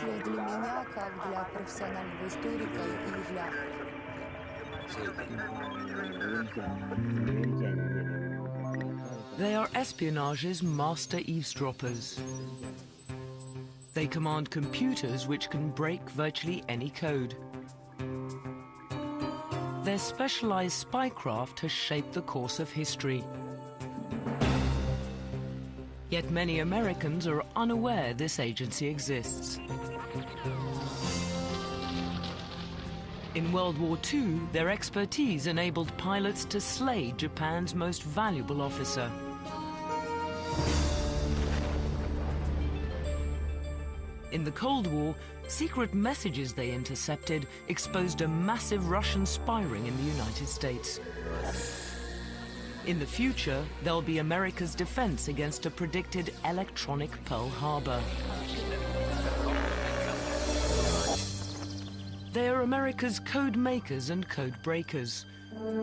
смысле для меня, как для профессионального историка и для... They are espionage's master eavesdroppers. They command computers which can break virtually any code. Their specialized spycraft has shaped the course of history. Yet many Americans are unaware this agency exists. In World War II, their expertise enabled pilots to slay Japan's most valuable officer. In the Cold War, secret messages they intercepted exposed a massive Russian spy ring in the United States. In the future, they'll be America's defense against a predicted electronic Pearl Harbor. They are America's code makers and code breakers.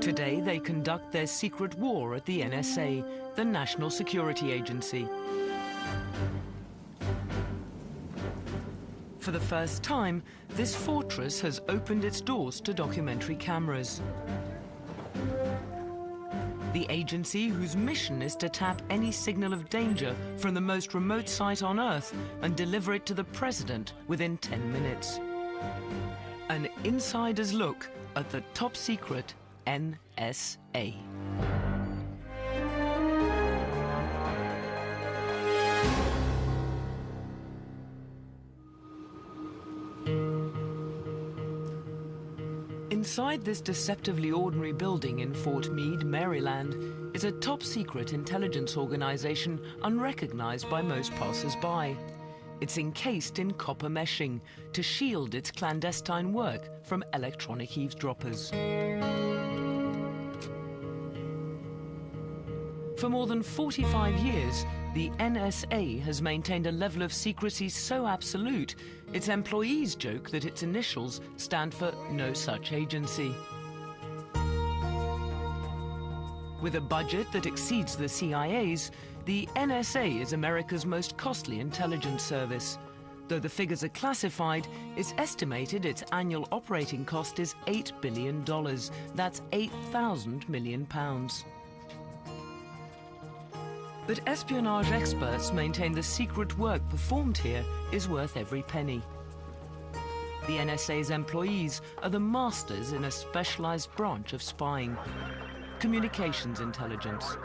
Today, they conduct their secret war at the NSA, the National Security Agency. For the first time, this fortress has opened its doors to documentary cameras. The agency, whose mission is to tap any signal of danger from the most remote site on Earth and deliver it to the president within 10 minutes. An insider's look at the top secret NSA. Inside this deceptively ordinary building in Fort Meade, Maryland, is a top-secret intelligence organization unrecognized by most passers-by. It's encased in copper meshing to shield its clandestine work from electronic eavesdroppers. For more than 45 years, the NSA has maintained a level of secrecy so absolute, its employees joke that its initials stand for no such agency. With a budget that exceeds the CIA's, the NSA is America's most costly intelligence service. Though the figures are classified, it's estimated its annual operating cost is $8 billion. That's 8,000 million pounds. But espionage experts maintain the secret work performed here is worth every penny. The NSA's employees are the masters in a specialized branch of spying, communications intelligence.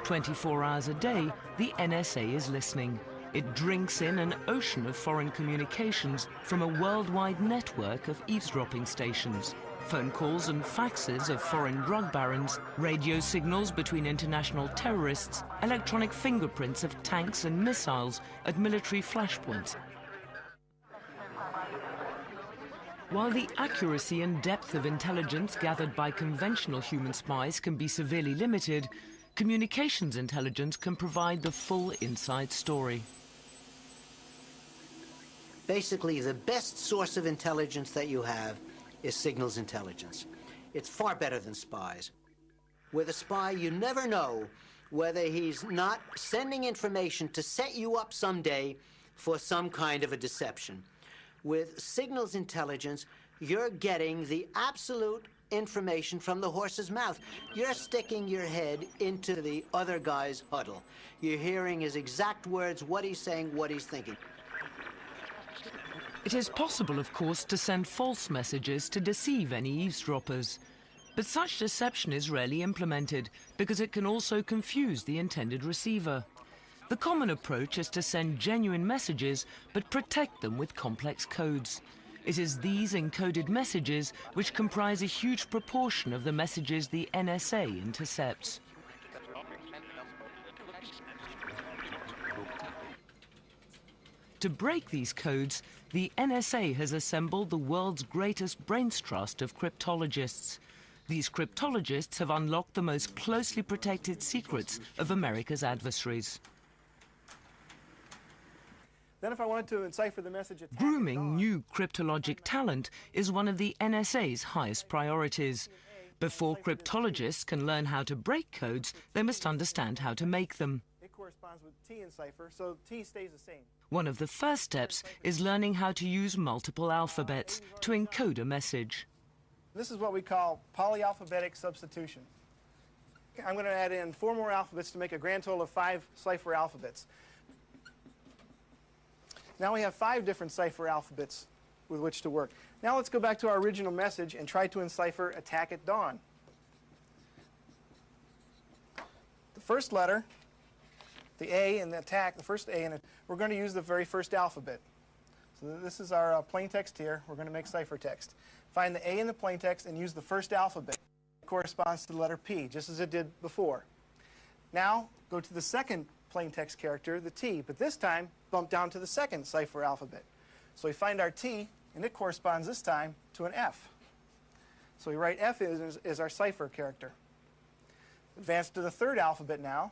24 hours a day, the NSA is listening. It drinks in an ocean of foreign communications from a worldwide network of eavesdropping stations. Phone calls and faxes of foreign drug barons, radio signals between international terrorists, electronic fingerprints of tanks and missiles at military flashpoints. While the accuracy and depth of intelligence gathered by conventional human spies can be severely limited, communications intelligence can provide the full inside story. Basically, the best source of intelligence that you have is signals intelligence. It's far better than spies. With a spy, you never know whether he's not sending information to set you up someday for some kind of a deception. With signals intelligence, you're getting the absolute information from the horse's mouth. You're sticking your head into the other guy's huddle. You're hearing his exact words, what he's saying, what he's thinking. It is possible, of course, to send false messages to deceive any eavesdroppers. But such deception is rarely implemented because it can also confuse the intended receiver. The common approach is to send genuine messages but protect them with complex codes. It is these encoded messages which comprise a huge proportion of the messages the NSA intercepts. To break these codes, the NSA has assembled the world's greatest brains trust of cryptologists. These cryptologists have unlocked the most closely protected secrets of America's adversaries. Then if I wanted to encipher the message... Grooming new cryptologic talent is one of the NSA's highest priorities. Before cryptologists can learn how to break codes, they must understand how to make them. corresponds with T in cipher, so T stays the same. One of the first steps is learning how to use multiple alphabets to encode a message. This is what we call polyalphabetic substitution. I'm going to add in 4 more alphabets to make a grand total of 5 cipher alphabets. Now we have 5 different cipher alphabets with which to work. Now let's go back to our original message and try to encipher attack at dawn. The first letter, the A in the attack, the first A in it, we're going to use the very first alphabet. So this is our plain text here. We're going to make ciphertext. Find the A in the plain text and use the first alphabet. It corresponds to the letter P, just as it did before. Now go to the second plain text character, the T, but this time bump down to the second cipher alphabet. So we find our T, and it corresponds this time to an F. So we write F as our cipher character. Advance to the third alphabet now.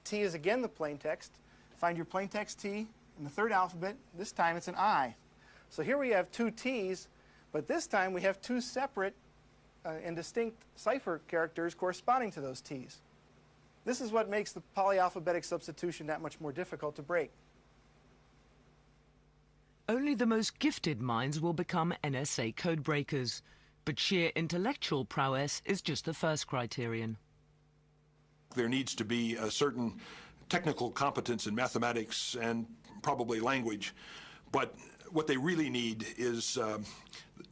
T is again the plain text. Find your plain text T in the third alphabet. This time it's an I. So here we have 2 T's, but this time we have 2 separate and distinct cipher characters corresponding to those T's. This is what makes the polyalphabetic substitution that much more difficult to break. Only the most gifted minds will become NSA codebreakers, but sheer intellectual prowess is just the first criterion. There needs to be a certain technical competence in mathematics and probably language, but what they really need is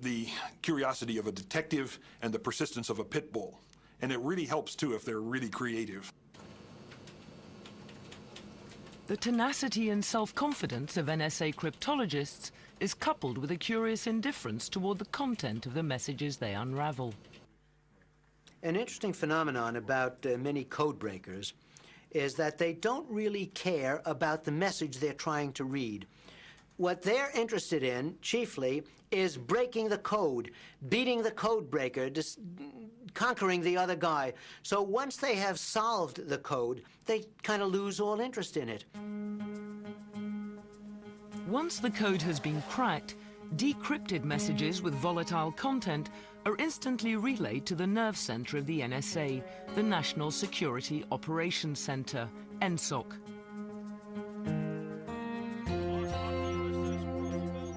the curiosity of a detective and the persistence of a pit bull. And it really helps, too, if they're really creative. The tenacity and self-confidence of NSA cryptologists is coupled with a curious indifference toward the content of the messages they unravel. An interesting phenomenon about many code breakers is that they don't really care about the message they're trying to read. What they're interested in, chiefly, is breaking the code, beating the code breaker, conquering the other guy. So once they have solved the code, they kind of lose all interest in it. Once the code has been cracked, decrypted messages with volatile content are instantly relayed to the nerve center of the NSA, the National Security Operations Center, NSOC.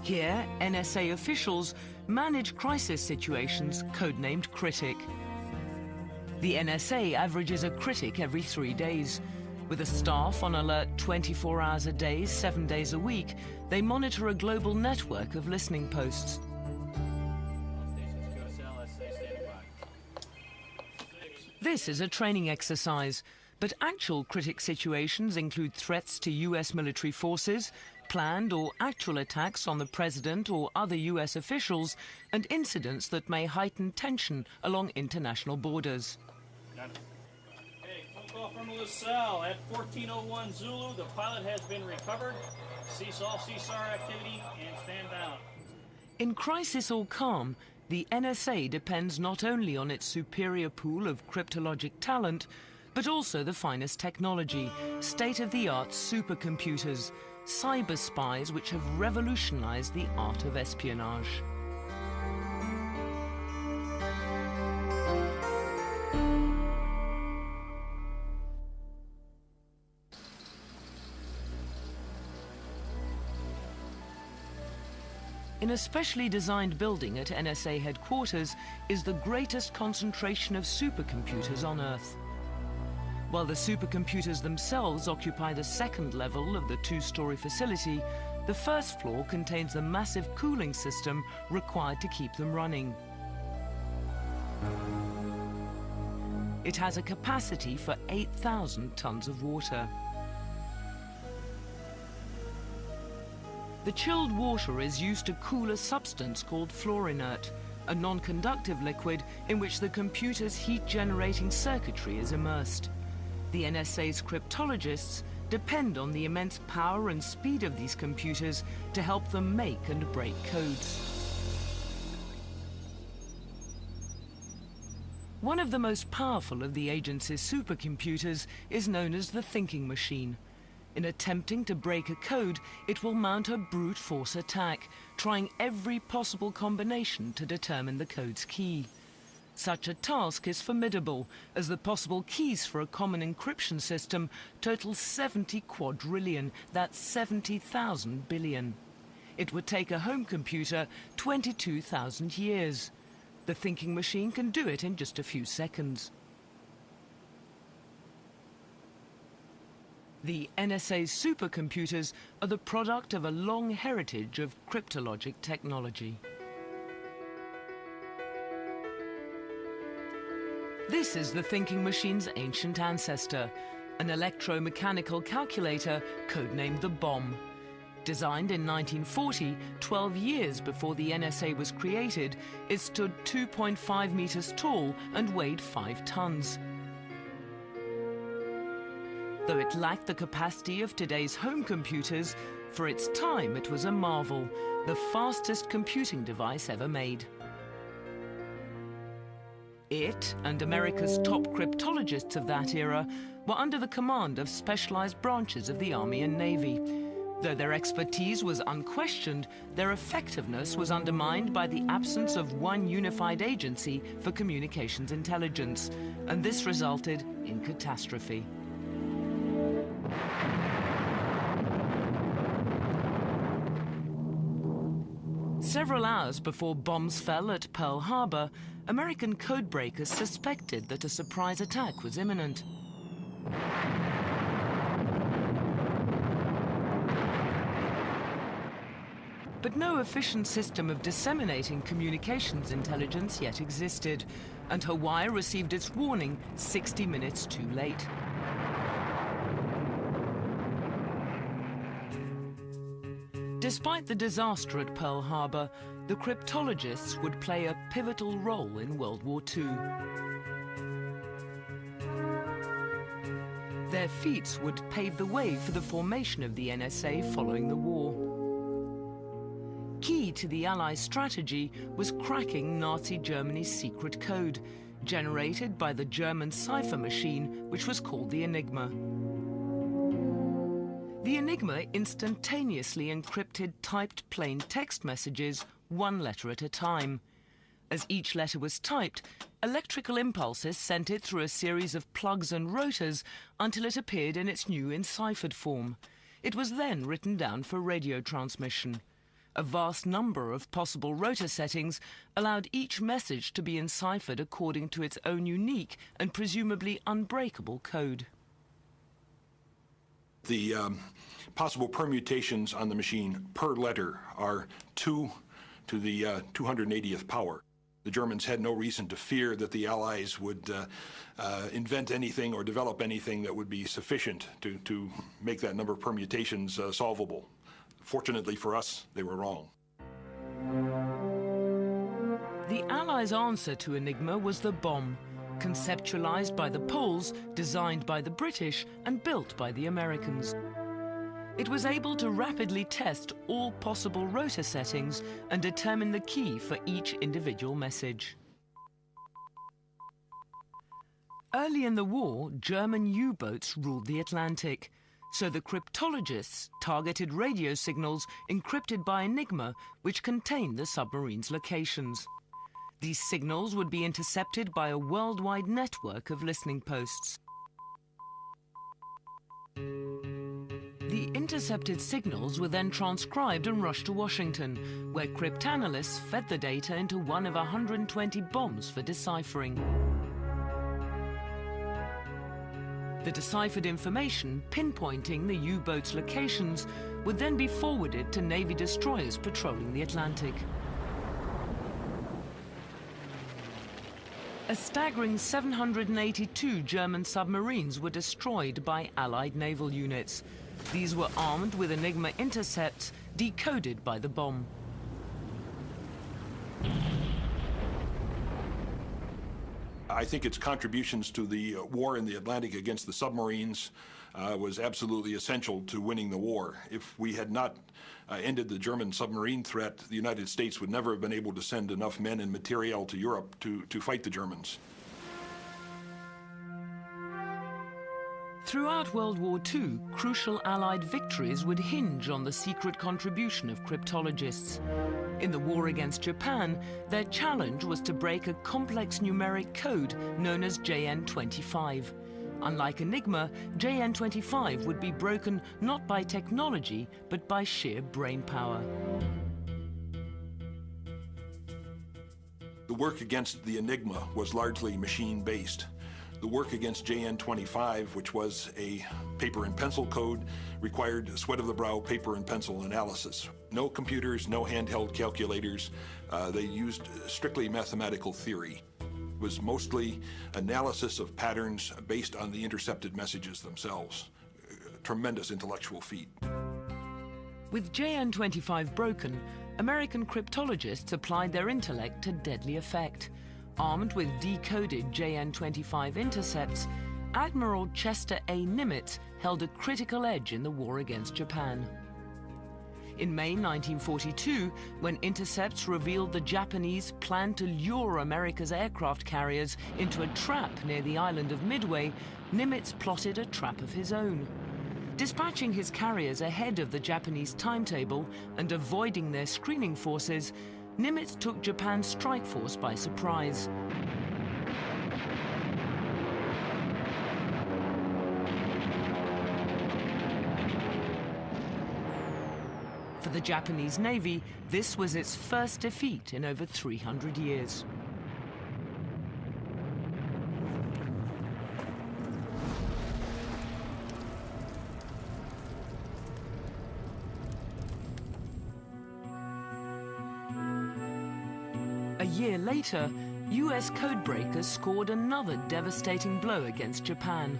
Here, NSA officials manage crisis situations codenamed Critic. The NSA averages a critic every 3 days. With a staff on alert 24 hours a day, 7 days a week, they monitor a global network of listening posts. This is a training exercise, but actual critic situations include threats to US military forces, planned or actual attacks on the president or other US officials, and incidents that may heighten tension along international borders. Hey, phone call from LaSalle at 1401 Zulu. The pilot has been recovered. Cease all CSAR activity and stand down. In crisis or calm, the NSA depends not only on its superior pool of cryptologic talent, but also the finest technology, state-of-the-art supercomputers, cyber spies which have revolutionized the art of espionage. In a specially designed building at NSA headquarters is the greatest concentration of supercomputers on Earth. While the supercomputers themselves occupy the second level of the 2-story facility, the first floor contains the massive cooling system required to keep them running. It has a capacity for 8,000 tons of water. The chilled water is used to cool a substance called fluorinert, a non-conductive liquid in which the computer's heat-generating circuitry is immersed. The NSA's cryptologists depend on the immense power and speed of these computers to help them make and break codes. One of the most powerful of the agency's supercomputers is known as the thinking machine. In attempting to break a code, it will mount a brute force attack, trying every possible combination to determine the code's key. Such a task is formidable, as the possible keys for a common encryption system total 70 quadrillion, that's 70,000 billion. It would take a home computer 22,000 years. The thinking machine can do it in just a few seconds. The NSA supercomputers are the product of a long heritage of cryptologic technology. This is the thinking machine's ancient ancestor, an electromechanical calculator codenamed the bomb. Designed in 1940, 12 years before the NSA was created, it stood 2.5 meters tall and weighed 5 tons. Though it lacked the capacity of today's home computers, for its time it was a marvel, the fastest computing device ever made. It and America's top cryptologists of that era were under the command of specialized branches of the Army and Navy. Though their expertise was unquestioned, their effectiveness was undermined by the absence of one unified agency for communications intelligence, and this resulted in catastrophe. Several hours before bombs fell at Pearl Harbor, American codebreakers suspected that a surprise attack was imminent. But no efficient system of disseminating communications intelligence yet existed, and Hawaii received its warning 60 minutes too late. Despite the disaster at Pearl Harbor, the cryptologists would play a pivotal role in World War II. Their feats would pave the way for the formation of the NSA following the war. Key to the Allies' strategy was cracking Nazi Germany's secret code, generated by the German cipher machine, which was called the Enigma. The Enigma instantaneously encrypted typed plain text messages, one letter at a time. As each letter was typed, electrical impulses sent it through a series of plugs and rotors until it appeared in its new enciphered form. It was then written down for radio transmission. A vast number of possible rotor settings allowed each message to be enciphered according to its own unique and presumably unbreakable code. The possible permutations on the machine per letter are 2 to the 280th power. The Germans had no reason to fear that the Allies would invent anything or develop anything that would be sufficient to make that number of permutations solvable. Fortunately for us, they were wrong. The Allies' answer to Enigma was the bomb, conceptualized by the Poles, designed by the British, and built by the Americans. It was able to rapidly test all possible rotor settings and determine the key for each individual message. Early in the war, German U-boats ruled the Atlantic, so the cryptologists targeted radio signals encrypted by Enigma, which contained the submarine's locations. These signals would be intercepted by a worldwide network of listening posts. The intercepted signals were then transcribed and rushed to Washington, where cryptanalysts fed the data into one of 120 bombs for deciphering. The deciphered information, pinpointing the U-boats' locations, would then be forwarded to Navy destroyers patrolling the Atlantic. A staggering 782 German submarines were destroyed by Allied naval units. These were armed with Enigma intercepts decoded by the bomb. I think its contributions to the war in the Atlantic against the submarines was absolutely essential to winning the war. If we had not ended the German submarine threat, the United States would never have been able to send enough men and materiel to Europe to fight the Germans. Throughout World War II, crucial Allied victories would hinge on the secret contribution of cryptologists. In the war against Japan, their challenge was to break a complex numeric code known as JN25. Unlike Enigma, JN25 would be broken not by technology, but by sheer brain power. The work against the Enigma was largely machine-based. The work against JN25, which was a paper and pencil code, required sweat-of-the-brow paper and pencil analysis. No computers, no handheld calculators. They used strictly mathematical theory. It was mostly analysis of patterns based on the intercepted messages themselves. Tremendous intellectual feat. With JN25 broken, American cryptologists applied their intellect to deadly effect. Armed with decoded JN25 intercepts, Admiral Chester A. Nimitz held a critical edge in the war against Japan. In May 1942, when intercepts revealed the Japanese planned to lure America's aircraft carriers into a trap near the island of Midway, Nimitz plotted a trap of his own. Dispatching his carriers ahead of the Japanese timetable and avoiding their screening forces, Nimitz took Japan's strike force by surprise. For the Japanese Navy, this was its first defeat in over 300 years. A year later, US codebreakers scored another devastating blow against Japan.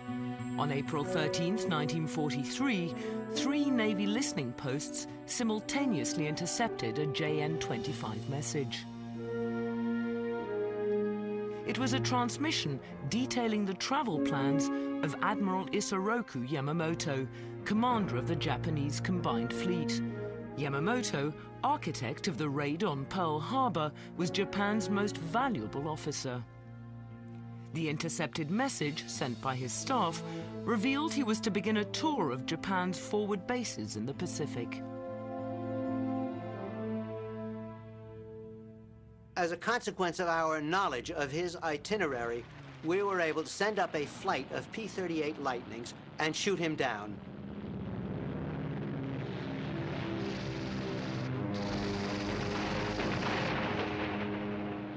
On April 13, 1943, 3 Navy listening posts simultaneously intercepted a JN25 message. It was a transmission detailing the travel plans of Admiral Isoroku Yamamoto, commander of the Japanese Combined Fleet. Yamamoto, architect of the raid on Pearl Harbor, was Japan's most valuable officer. The intercepted message, sent by his staff, revealed he was to begin a tour of Japan's forward bases in the Pacific. As a consequence of our knowledge of his itinerary, we were able to send up a flight of P-38 Lightnings and shoot him down.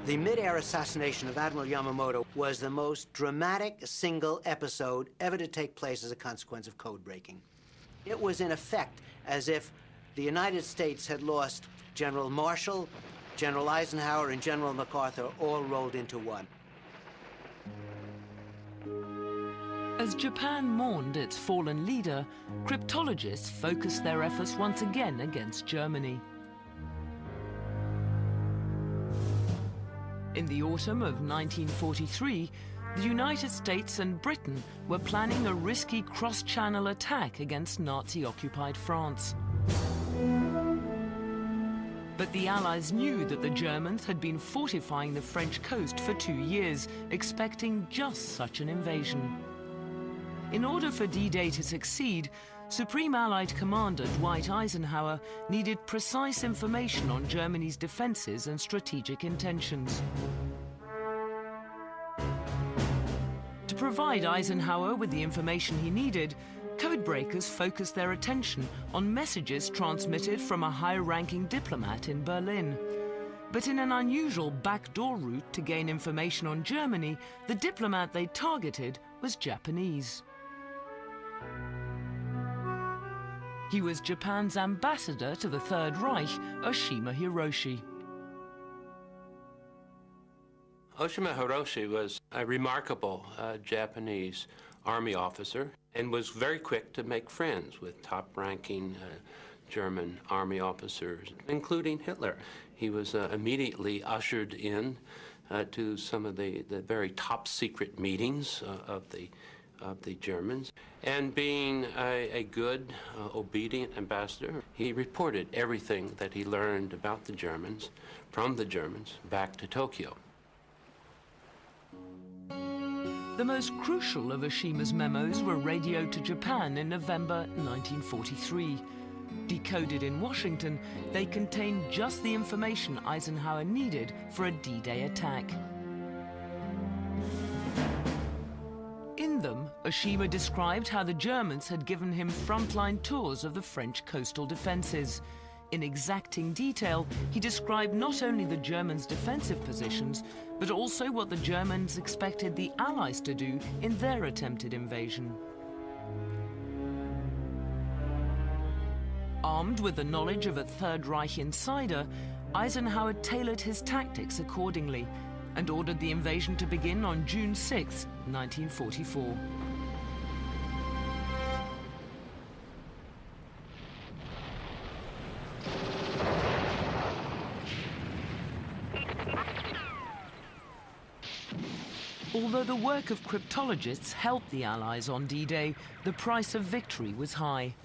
The mid-air assassination of Admiral Yamamoto was the most dramatic single episode ever to take place as a consequence of code breaking. It was in effect as if the United States had lost General Marshall, General Eisenhower, and General MacArthur all rolled into one. As Japan mourned its fallen leader, cryptologists focused their efforts once again against Germany. In the autumn of 1943, the United States and Britain were planning a risky cross-channel attack against Nazi-occupied France. But the Allies knew that the Germans had been fortifying the French coast for 2 years, expecting just such an invasion. In order for D-Day to succeed, Supreme Allied Commander Dwight Eisenhower needed precise information on Germany's defenses and strategic intentions. To provide Eisenhower with the information he needed, codebreakers focused their attention on messages transmitted from a high-ranking diplomat in Berlin. But in an unusual backdoor route to gain information on Germany, the diplomat they targeted was Japanese. He was Japan's ambassador to the Third Reich, Oshima Hiroshi. Oshima Hiroshi was a remarkable Japanese army officer and was very quick to make friends with top-ranking German army officers, including Hitler. He was immediately ushered in to some of the very top-secret meetings of the Germans. And being a good, obedient ambassador, he reported everything that he learned about the Germans, from the Germans, back to Tokyo. The most crucial of Oshima's memos were radioed to Japan in November 1943. Decoded in Washington, they contained just the information Eisenhower needed for a D-Day attack. In them, Oshima described how the Germans had given him frontline tours of the French coastal defenses. In exacting detail, he described not only the Germans' defensive positions, but also what the Germans expected the Allies to do in their attempted invasion. Armed with the knowledge of a Third Reich insider, Eisenhower tailored his tactics accordingly and ordered the invasion to begin on June 6, 1944. Although the work of cryptologists helped the Allies on D-Day, the price of victory was high.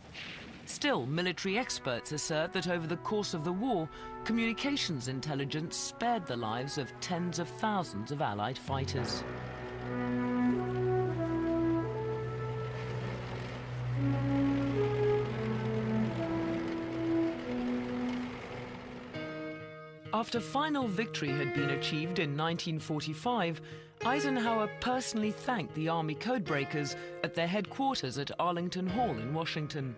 Still, military experts assert that over the course of the war, communications intelligence spared the lives of tens of thousands of Allied fighters. After final victory had been achieved in 1945, Eisenhower personally thanked the Army codebreakers at their headquarters at Arlington Hall in Washington.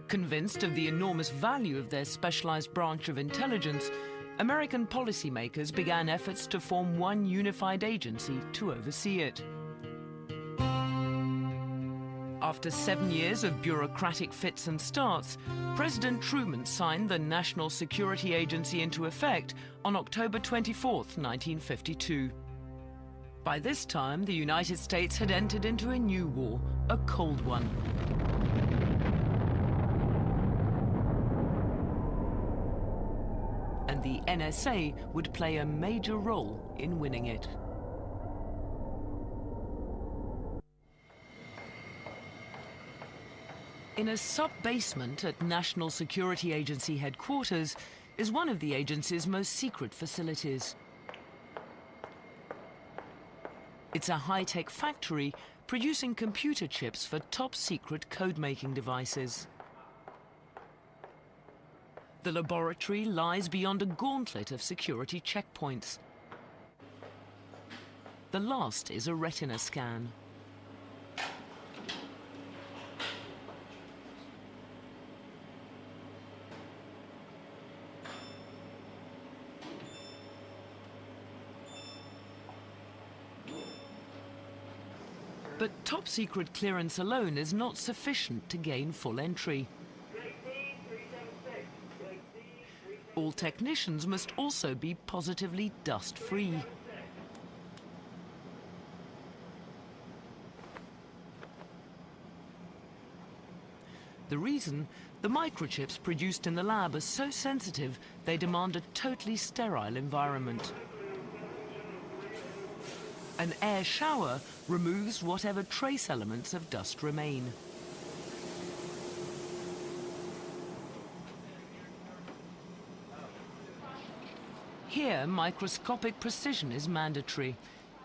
Convinced of the enormous value of their specialized branch of intelligence, American policymakers began efforts to form one unified agency to oversee it. After 7 years of bureaucratic fits and starts, President Truman signed the National Security Agency into effect on October 24, 1952. By this time, the United States had entered into a new war, a Cold one. And the NSA would play a major role in winning it. In a sub-basement at National Security Agency headquarters is one of the agency's most secret facilities. It's a high-tech factory producing computer chips for top-secret code-making devices. The laboratory lies beyond a gauntlet of security checkpoints. The last is a retina scan. But top-secret clearance alone is not sufficient to gain full entry. All technicians must also be positively dust-free. The reason? The microchips produced in the lab are so sensitive they demand a totally sterile environment. An air shower removes whatever trace elements of dust remain. Here, microscopic precision is mandatory.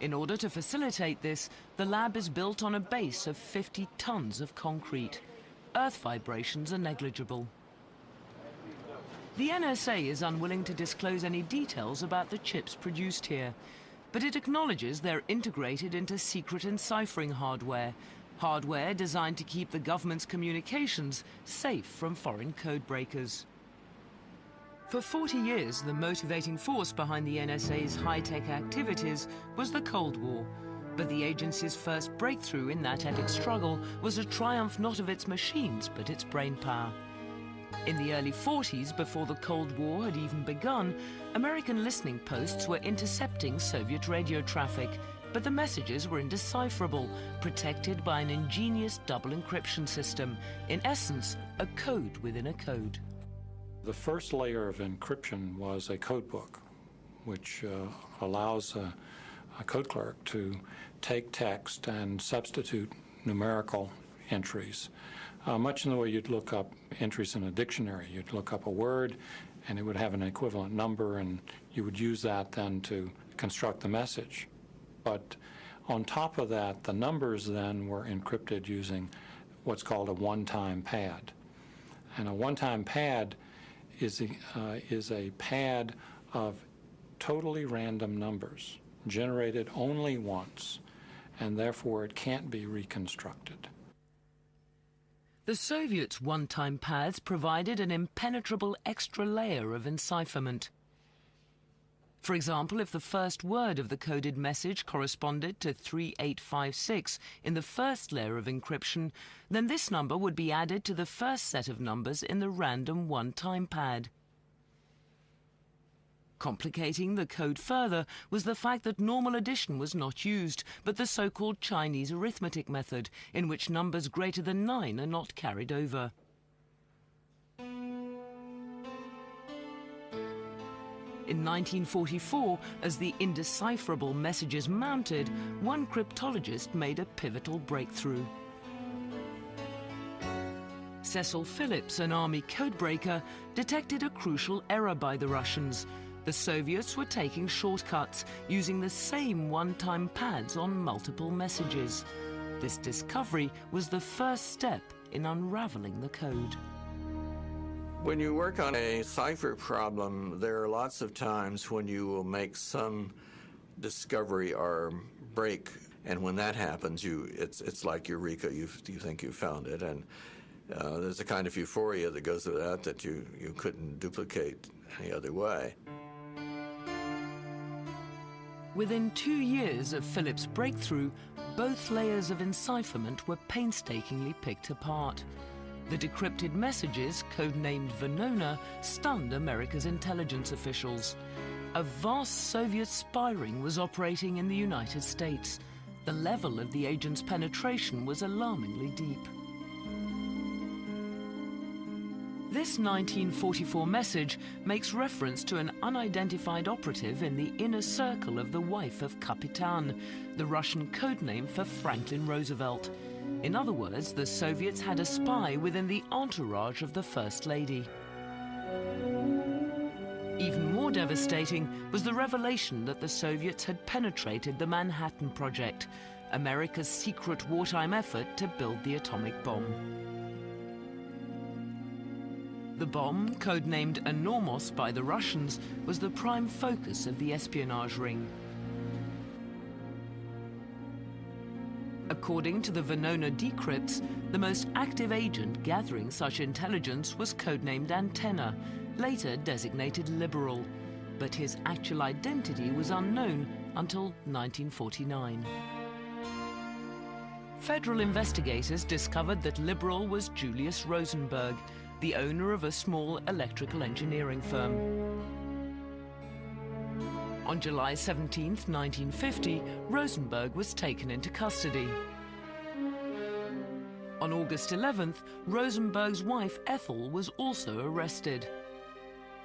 In order to facilitate this, the lab is built on a base of 50 tons of concrete. Earth vibrations are negligible. The NSA is unwilling to disclose any details about the chips produced here, but it acknowledges they're integrated into secret enciphering hardware, hardware designed to keep the government's communications safe from foreign code breakers. For 40 years, the motivating force behind the NSA's high-tech activities was the Cold War, but the agency's first breakthrough in that epic struggle was a triumph not of its machines, but its brainpower. In the early 40s, before the Cold War had even begun, American listening posts were intercepting Soviet radio traffic, but the messages were indecipherable, protected by an ingenious double encryption system, in essence, a code within a code. The first layer of encryption was a code book, which allows a code clerk to take text and substitute numerical entries, much in the way you'd look up entries in a dictionary. You'd look up a word, and it would have an equivalent number, and you would use that then to construct the message. But On top of that, the numbers then were encrypted using what's called a one-time pad. And a one-time pad is a pad of totally random numbers, generated only once, and therefore it can't be reconstructed. The Soviets' one-time pads provided an impenetrable extra layer of encipherment. For example, if the first word of the coded message corresponded to 3856 in the first layer of encryption, then this number would be added to the first set of numbers in the random one-time pad. Complicating the code further was the fact that normal addition was not used, but the so-called Chinese arithmetic method, in which numbers greater than 9 are not carried over. In 1944, as the indecipherable messages mounted, one cryptologist made a pivotal breakthrough. Cecil Phillips, an army codebreaker, detected a crucial error by the Russians. The Soviets were taking shortcuts, using the same one-time pads on multiple messages. This discovery was the first step in unraveling the code. When you work on a cipher problem, there are lots of times when you will make some discovery or break, and when that happens, it's like eureka. You think you found it, and there's a kind of euphoria that goes with that you couldn't duplicate any other way. Within 2 years of Phillips' breakthrough, both layers of encipherment were painstakingly picked apart. The decrypted messages, codenamed Venona, stunned America's intelligence officials. A vast Soviet spy ring was operating in the United States. The level of the agent's penetration was alarmingly deep. This 1944 message makes reference to an unidentified operative in the inner circle of the wife of Kapitan, the Russian codename for Franklin Roosevelt. In other words, the Soviets had a spy within the entourage of the First Lady. Even more devastating was the revelation that the Soviets had penetrated the Manhattan Project, America's secret wartime effort to build the atomic bomb. The bomb, codenamed Enormous by the Russians, was the prime focus of the espionage ring. According to the Venona decrypts, the most active agent gathering such intelligence was codenamed Antenna, later designated Liberal, but his actual identity was unknown until 1949. Federal investigators discovered that Liberal was Julius Rosenberg, the owner of a small electrical engineering firm. On July 17, 1950, Rosenberg was taken into custody. On August 11th, Rosenberg's wife Ethel was also arrested.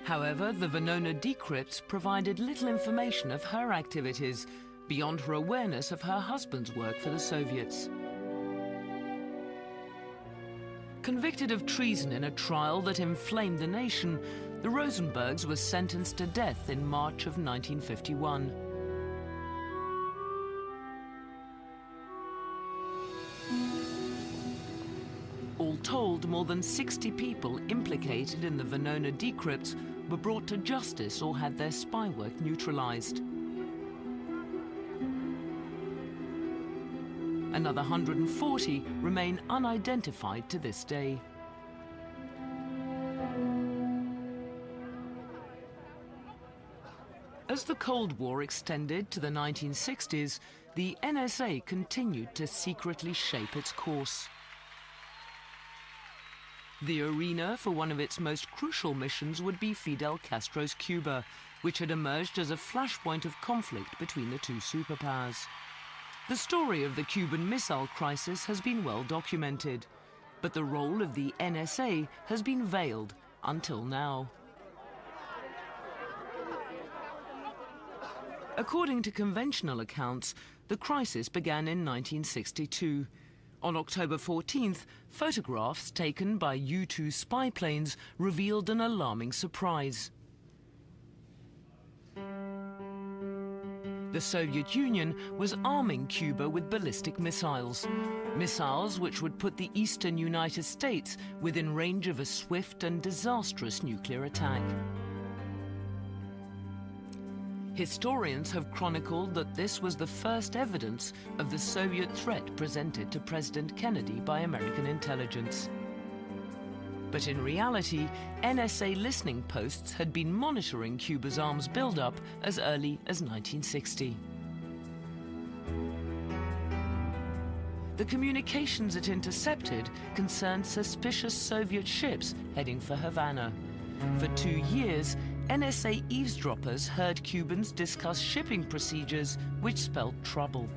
However, the Venona decrypts provided little information of her activities, beyond her awareness of her husband's work for the Soviets. Convicted of treason in a trial that inflamed the nation, the Rosenbergs were sentenced to death in March of 1951. All told, more than 60 people implicated in the Venona decrypts were brought to justice or had their spy work neutralized. Another 140 remain unidentified to this day. As the Cold War extended to the 1960s, the NSA continued to secretly shape its course. The arena for one of its most crucial missions would be Fidel Castro's Cuba, which had emerged as a flashpoint of conflict between the two superpowers. The story of the Cuban Missile Crisis has been well documented, but the role of the NSA has been veiled until now. According to conventional accounts, the crisis began in 1962. On October 14th, photographs taken by U-2 spy planes revealed an alarming surprise. The Soviet Union was arming Cuba with ballistic missiles, missiles which would put the eastern United States within range of a swift and disastrous nuclear attack. Historians have chronicled that this was the first evidence of the Soviet threat presented to President Kennedy by American intelligence. But in reality, NSA listening posts had been monitoring Cuba's arms buildup as early as 1960. The communications it intercepted concerned suspicious Soviet ships heading for Havana. For 2 years, NSA eavesdroppers heard Cubans discuss shipping procedures which spelled trouble.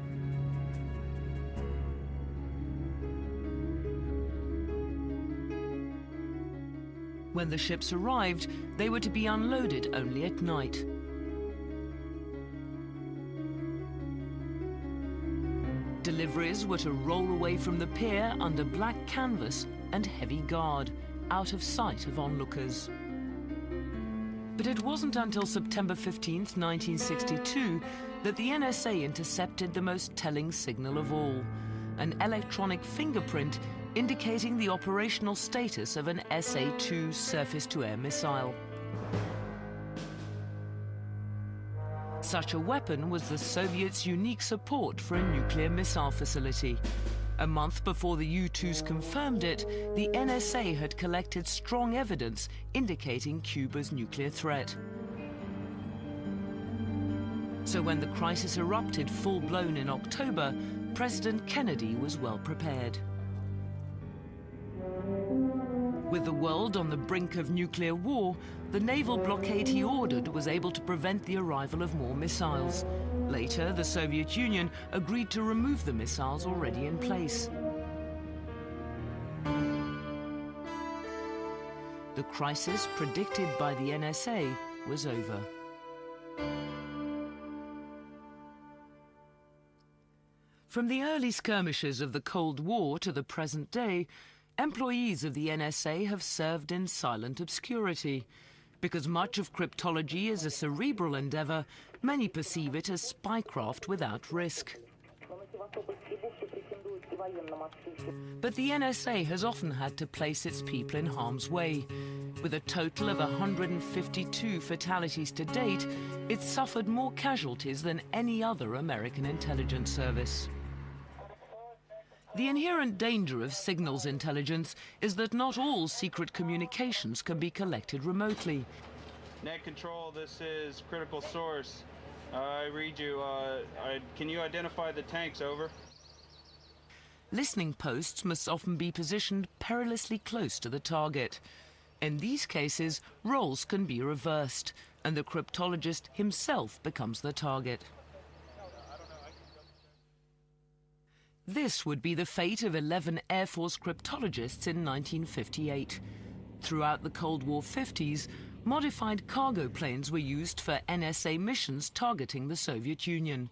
When the ships arrived, they were to be unloaded only at night. Deliveries were to roll away from the pier under black canvas and heavy guard, out of sight of onlookers. But it wasn't until September 15, 1962, that the NSA intercepted the most telling signal of all, an electronic fingerprint indicating the operational status of an SA-2 surface-to-air missile. Such a weapon was the Soviets' unique support for a nuclear missile facility. A month before the U-2s confirmed it, the NSA had collected strong evidence indicating Cuba's nuclear threat. So when the crisis erupted full-blown in October, President Kennedy was well prepared. With the world on the brink of nuclear war, the naval blockade he ordered was able to prevent the arrival of more missiles. Later, the Soviet Union agreed to remove the missiles already in place. The crisis predicted by the NSA was over. From the early skirmishes of the Cold War to the present day, employees of the NSA have served in silent obscurity. Because much of cryptology is a cerebral endeavor, many perceive it as spycraft without risk. But the NSA has often had to place its people in harm's way. With a total of 152 fatalities to date, it's suffered more casualties than any other American intelligence service. The inherent danger of signals intelligence is that not all secret communications can be collected remotely. Net control, this is critical source. I read you. Can you identify the tanks, over? Listening posts must often be positioned perilously close to the target. In these cases, roles can be reversed, and the cryptologist himself becomes the target. This would be the fate of 11 Air Force cryptologists in 1958. Throughout the Cold War 50s, modified cargo planes were used for NSA missions targeting the Soviet Union.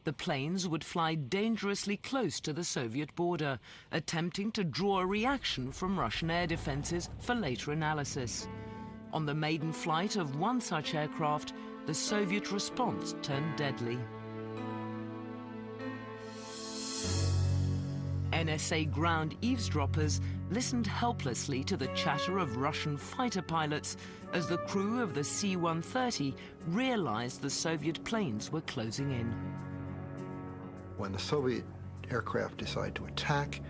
The planes would fly dangerously close to the Soviet border, attempting to draw a reaction from Russian air defenses for later analysis. On the maiden flight of one such aircraft, the Soviet response turned deadly. NSA ground eavesdroppers listened helplessly to the chatter of Russian fighter pilots as the crew of the C-130 realized the Soviet planes were closing in. When the Soviet aircraft decided to attack,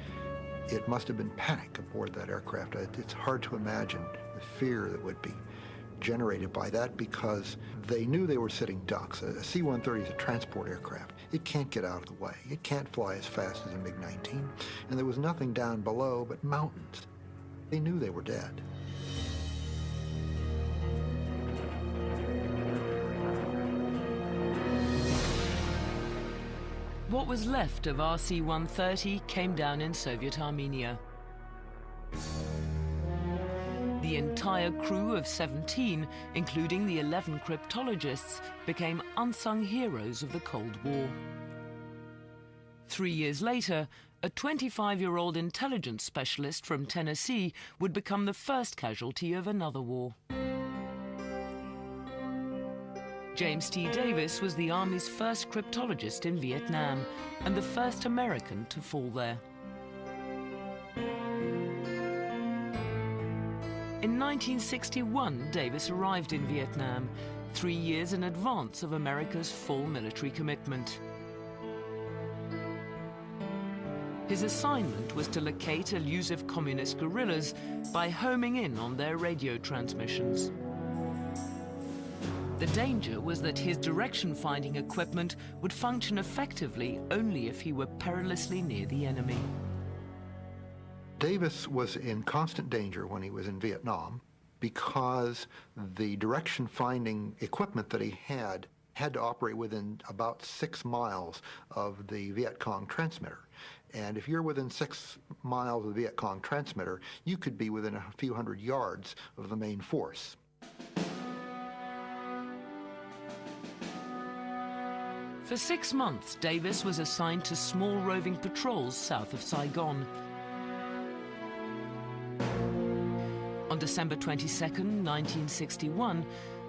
it must have been panic aboard that aircraft. It's hard to imagine the fear that would be generated by that, because they knew they were sitting ducks. A C-130 is a transport aircraft. It can't get out of the way. It can't fly as fast as a MiG-19, and there was nothing down below but mountains. They knew they were dead. What was left of RC-130 came down in Soviet Armenia. The entire crew of 17, including the 11 cryptologists, became unsung heroes of the Cold War. 3 years later, a 25-year-old intelligence specialist from Tennessee would become the first casualty of another war. James T. Davis was the Army's first cryptologist in Vietnam and the first American to fall there. In 1961, Davis arrived in Vietnam, 3 years in advance of America's full military commitment. His assignment was to locate elusive communist guerrillas by homing in on their radio transmissions. The danger was that his direction-finding equipment would function effectively only if he were perilously near the enemy. Davis was in constant danger when he was in Vietnam because the direction-finding equipment that he had to operate within about 6 miles of the Viet Cong transmitter. And if you're within 6 miles of the Viet Cong transmitter, you could be within a few hundred yards of the main force. For 6 months, Davis was assigned to small roving patrols south of Saigon. On December 22, 1961,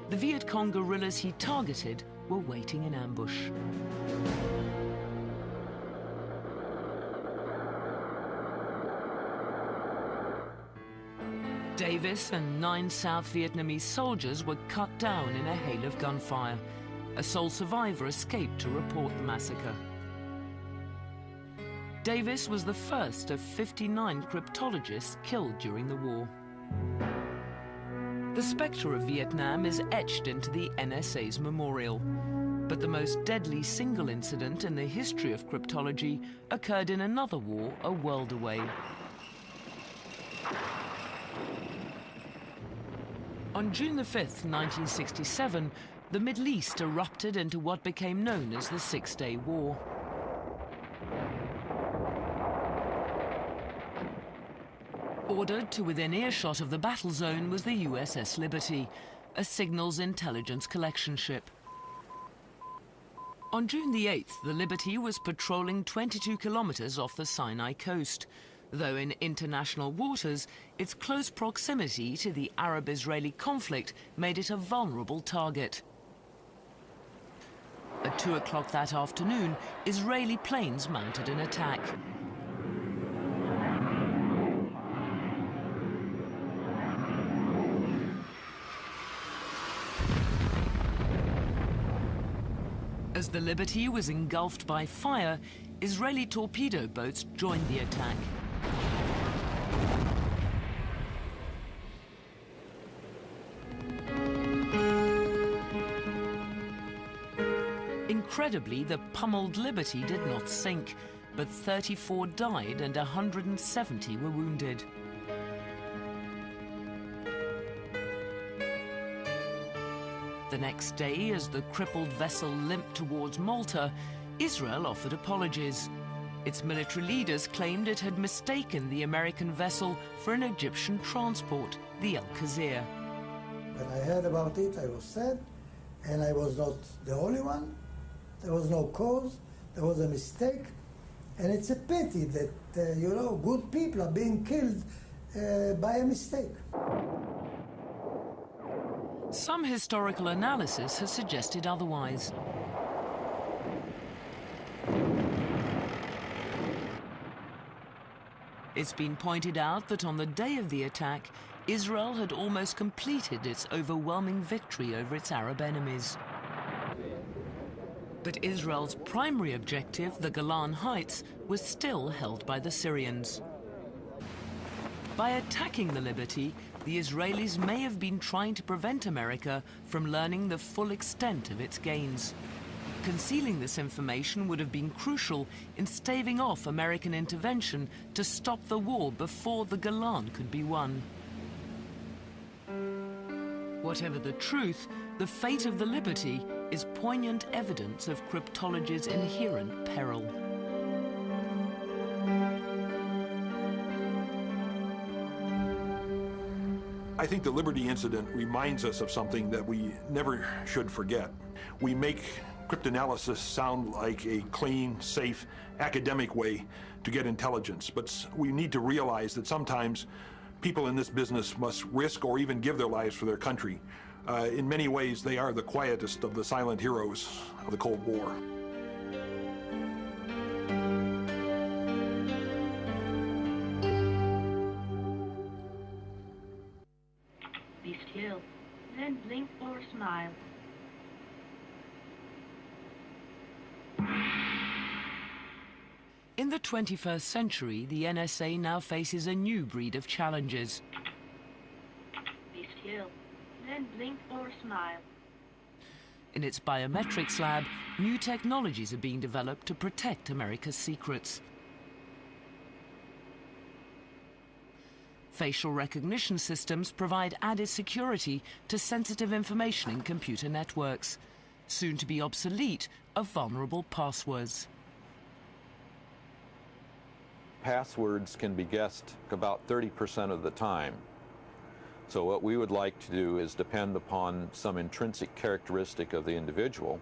the Viet Cong guerrillas he targeted were waiting in ambush. Davis and 9 South Vietnamese soldiers were cut down in a hail of gunfire. A sole survivor escaped to report the massacre. Davis was the first of 59 cryptologists killed during the war. The spectre of Vietnam is etched into the NSA's memorial, but the most deadly single incident in the history of cryptology occurred in another war a world away. On June 5, 1967, the Middle East erupted into what became known as the Six-Day War. Ordered to within earshot of the battle zone was the USS Liberty, a signals intelligence collection ship. On June the 8th, the Liberty was patrolling 22 kilometers off the Sinai coast, though in international waters, its close proximity to the Arab-Israeli conflict made it a vulnerable target. At 2 o'clock that afternoon, Israeli planes mounted an attack. As the Liberty was engulfed by fire, Israeli torpedo boats joined the attack. Incredibly, the pummeled Liberty did not sink, but 34 died and 170 were wounded. The next day, as the crippled vessel limped towards Malta, Israel offered apologies. Its military leaders claimed it had mistaken the American vessel for an Egyptian transport, the Al Khazir. When I heard about it, I was sad, and I was not the only one. There was no cause, there was a mistake, and it's a pity that, good people are being killed by a mistake. Some historical analysis has suggested otherwise. It's been pointed out that on the day of the attack, Israel had almost completed its overwhelming victory over its Arab enemies. But Israel's primary objective, the Golan Heights, was still held by the Syrians. By attacking the Liberty, the Israelis may have been trying to prevent America from learning the full extent of its gains. Concealing this information would have been crucial in staving off American intervention to stop the war before the Golan could be won. Whatever the truth, the fate of the Liberty is poignant evidence of cryptology's inherent peril. I think the Liberty incident reminds us of something that we never should forget. We make cryptanalysis sound like a clean, safe, academic way to get intelligence, but we need to realize that sometimes people in this business must risk or even give their lives for their country In many ways, they are the quietest of the silent heroes of the Cold War. Be still, then blink or smile. In the 21st century, the NSA now faces a new breed of challenges. Be still, then blink or smile. In its biometrics lab, new technologies are being developed to protect America's secrets. Facial recognition systems provide added security to sensitive information in computer networks. Soon to be obsolete are vulnerable passwords. Passwords can be guessed about 30% of the time. So what we would like to do is depend upon some intrinsic characteristic of the individual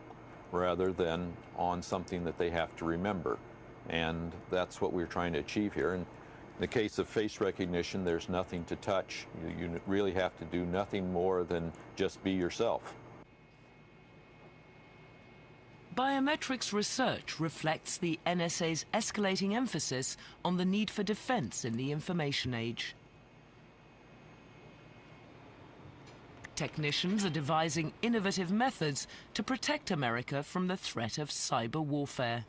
rather than on something that they have to remember. And that's what we're trying to achieve here. And in the case of face recognition, there's nothing to touch. You really have to do nothing more than just be yourself. Biometrics research reflects the NSA's escalating emphasis on the need for defense in the information age. Technicians are devising innovative methods to protect America from the threat of cyber warfare.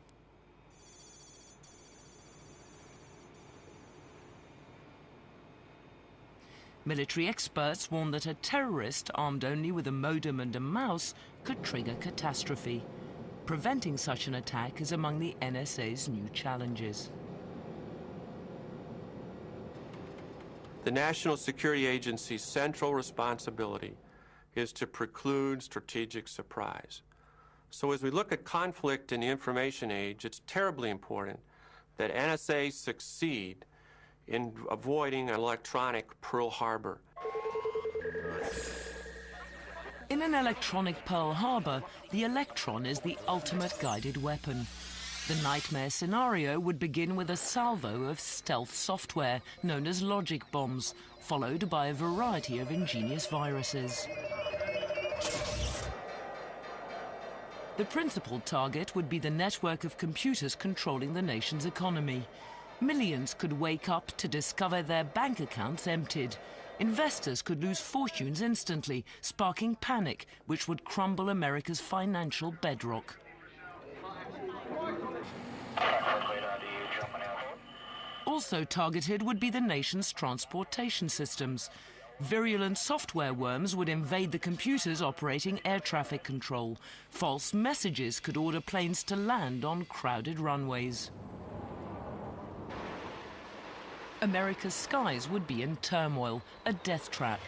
Military experts warn that a terrorist armed only with a modem and a mouse could trigger catastrophe. Preventing such an attack is among the NSA's new challenges. The National Security Agency's central responsibility is to preclude strategic surprise. So as we look at conflict in the information age, it's terribly important that NSA succeed in avoiding an electronic Pearl Harbor. In an electronic Pearl Harbor, the electron is the ultimate guided weapon. The nightmare scenario would begin with a salvo of stealth software known as logic bombs, followed by a variety of ingenious viruses. The principal target would be the network of computers controlling the nation's economy. Millions could wake up to discover their bank accounts emptied. Investors could lose fortunes instantly, sparking panic, which would crumble America's financial bedrock. Also targeted would be the nation's transportation systems. Virulent software worms would invade the computers operating air traffic control. False messages could order planes to land on crowded runways. America's skies would be in turmoil, a death trap.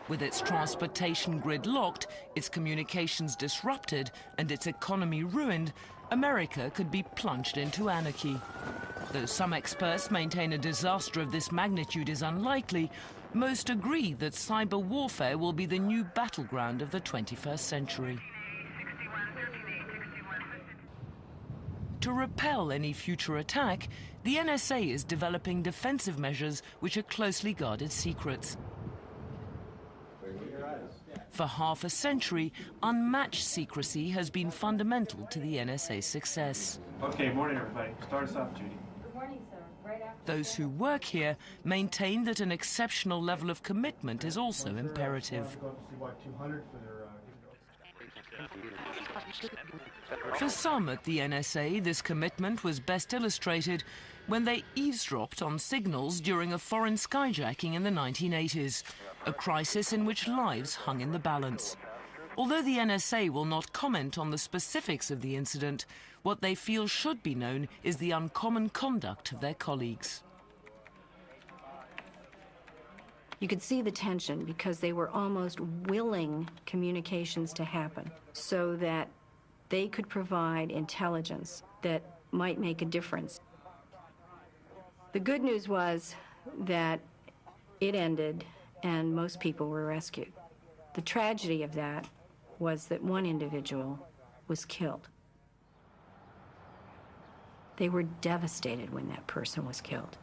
With its transportation grid locked, its communications disrupted, and its economy ruined, America could be plunged into anarchy. Though some experts maintain a disaster of this magnitude is unlikely, most agree that cyber warfare will be the new battleground of the 21st century. To repel any future attack, the NSA is developing defensive measures which are closely guarded secrets. For half a century, unmatched secrecy has been fundamental to the NSA's success. Okay, morning everybody. Start us off, Judy. Good morning, sir. Right after. Those who work here maintain that an exceptional level of commitment is also imperative. For some at the NSA, this commitment was best illustrated when they eavesdropped on signals during a foreign skyjacking in the 1980s, a crisis in which lives hung in the balance. Although the NSA will not comment on the specifics of the incident, what they feel should be known is the uncommon conduct of their colleagues. You could see the tension because they were almost willing communications to happen so that they could provide intelligence that might make a difference. The good news was that it ended and most people were rescued. The tragedy of that was that one individual was killed. They were devastated when that person was killed.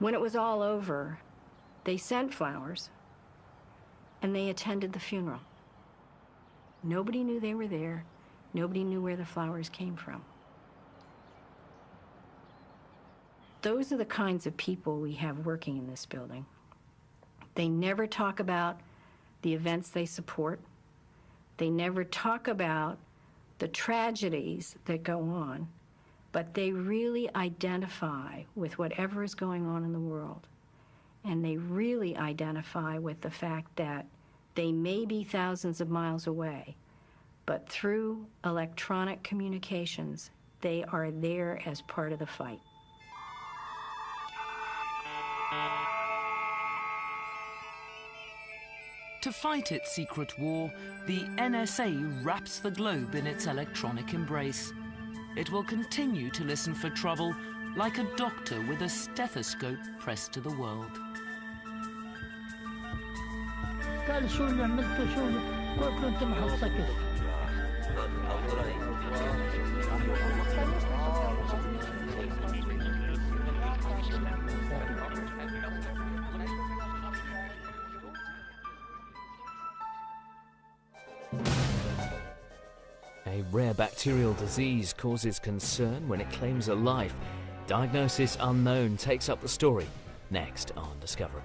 When it was all over, They sent flowers, and they attended the funeral. Nobody knew they were there. Nobody knew where the flowers came from. Those are the kinds of people we have working in this building. They never talk about the events they support. They never talk about the tragedies that go on, but they really identify with whatever is going on in the world. And they really identify with the fact that they may be thousands of miles away, but through electronic communications, they are there as part of the fight. To fight its secret war, the NSA wraps the globe in its electronic embrace. It will continue to listen for trouble like a doctor with a stethoscope pressed to the world. قال شو اللي عملته شو قلت له انت ما حتصكت. A rare bacterial disease causes concern when it claims a life. Diagnosis unknown takes up the story next on Discovery.